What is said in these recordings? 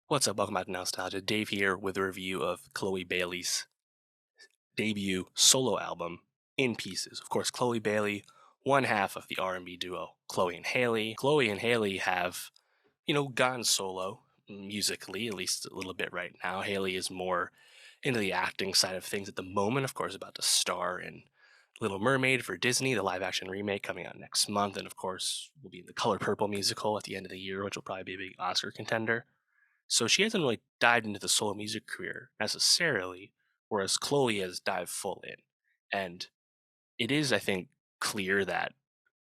What's up? Welcome back to Nowstalgia. Dave here with a review of Chlöe Bailey's debut solo album, In Pieces. Of course, Chlöe Bailey, one half of the R&B duo Chloe and Haley. Chloe and Haley have, gone solo musically, at least a little bit right now. Haley is more into the acting side of things at the moment, of course, about to star in Little Mermaid for Disney, the live action remake coming out next month. And of course, will be in the Color Purple musical at the end of the year, which will probably be a big Oscar contender. So she hasn't really dived into the solo music career necessarily, whereas Chloe has dived full in. And it is, I think, clear that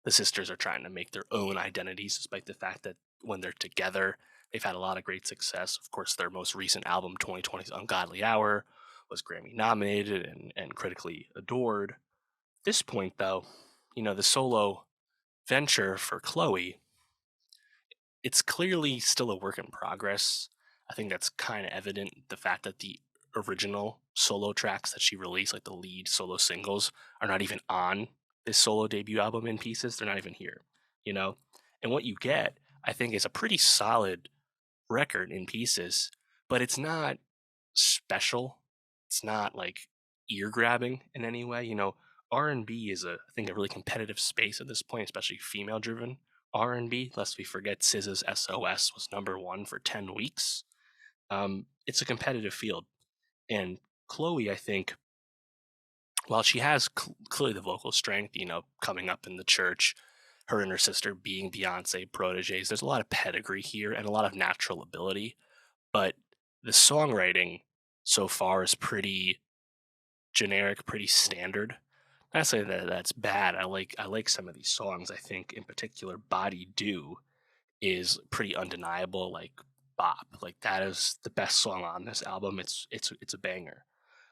the sisters are trying to make their own identities, despite the fact that when they're together, they've had a lot of great success. Of course, their most recent album, 2020's Ungodly Hour, was Grammy nominated and critically adored. At this point, though, the solo venture for Chloe, it's clearly still a work in progress. I think that's kind of evident. The fact that the original solo tracks that she released, like the lead solo singles, are not even on this solo debut album in pieces. They're not even here, you know? And what you get, I think, is a pretty solid record in pieces, but it's not special. It's not like ear grabbing in any way. R&B is I think a really competitive space at this point, especially female driven R&B. Lest we forget, SZA's SOS was #1 for 10 weeks. It's a competitive field, and Chloe, I think, while she has clearly the vocal strength, coming up in the church, her and her sister being Beyonce proteges, there's a lot of pedigree here and a lot of natural ability, but the songwriting so far is pretty generic, pretty standard. Not say that that's bad. I like some of these songs. I think in particular, "Body Do" is pretty undeniable. Like bop, like that is the best song on this album. It's a banger.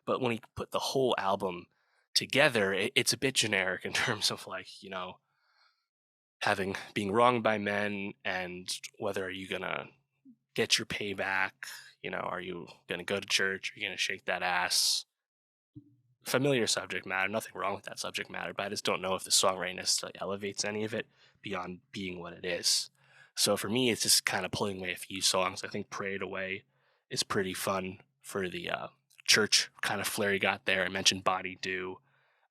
But when you put the whole album together, it's a bit generic in terms of like having being wronged by men and whether are you gonna get your payback. Are you gonna go to church? Are you gonna shake that ass? Familiar subject matter, nothing wrong with that subject matter, but I just don't know if the songwriting necessarily elevates any of it beyond being what it is. So for me, it's just kind of pulling away a few songs. I think Parade Away is pretty fun for the church kind of flair you got there. I mentioned Body Do.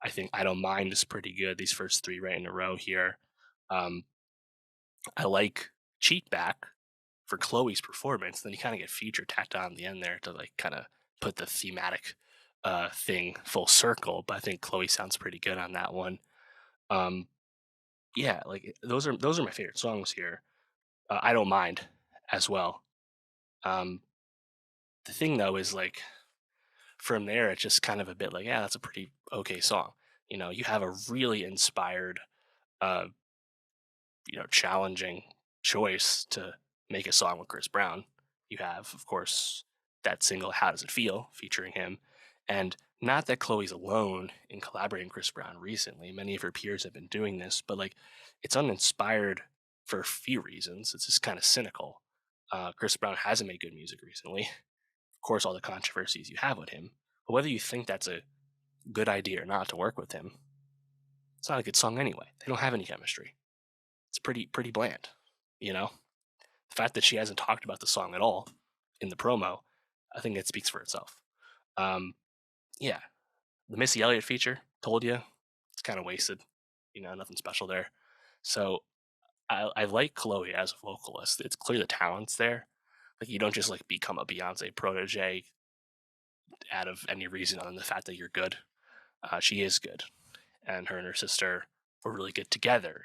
I think I Don't Mind is pretty good. These first three right in a row here. Um, I like Cheat Back for Chloe's performance. Then you kind of get Future tacked on the end there to like kind of put the thematic thing full circle. But I think Chloe sounds pretty good on that one. Um, yeah, like those are my favorite songs here. I Don't Mind as well. Um, the thing though is like from there it's just kind of a bit like, yeah, that's a pretty okay song. You have a really inspired, uh, challenging choice to make a song with Chris Brown. You have, of course, that single "How Does It Feel" featuring him, and not that Chloe's alone in collaborating with Chris Brown recently. Many of her peers have been doing this, but like it's uninspired for a few reasons. It's just kind of cynical. Chris Brown hasn't made good music recently. Of course, all the controversies you have with him, but whether you think that's a good idea or not to work with him, it's not a good song anyway. They don't have any chemistry. It's pretty bland, you know? The fact that she hasn't talked about the song at all in the promo, I think it speaks for itself. Um, yeah, the Missy Elliott feature, told you, it's kind of wasted. Nothing special there. So I like Chloe as a vocalist. It's clear the talent's there. Like you don't just like become a Beyonce protege out of any reason other than the fact that you're good. She is good, and her sister were really good together.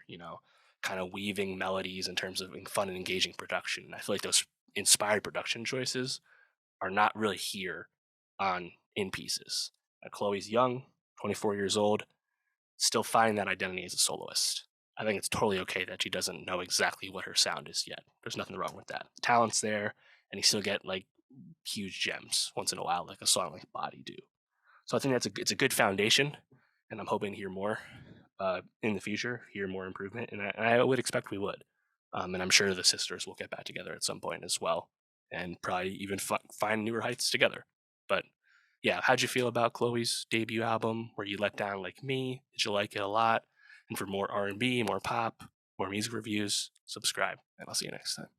Kind of weaving melodies in terms of fun and engaging production. And I feel like those inspired production choices are not really here on In Pieces. Chloe's young, 24 years old, still finding that identity as a soloist. I think it's totally okay that she doesn't know exactly what her sound is yet. There's nothing wrong with that. The talent's there, and you still get like huge gems once in a while, like a song like "Body Do." So I think it's a good foundation, and I'm hoping to hear more in the future, hear more improvement, and I would expect we would. And I'm sure the sisters will get back together at some point as well, and probably even find newer heights together. But yeah, how'd you feel about Chloe's debut album? Were you let down like me? Did you like it a lot? And for more R&B, more pop, more music reviews, subscribe, and I'll see you next time.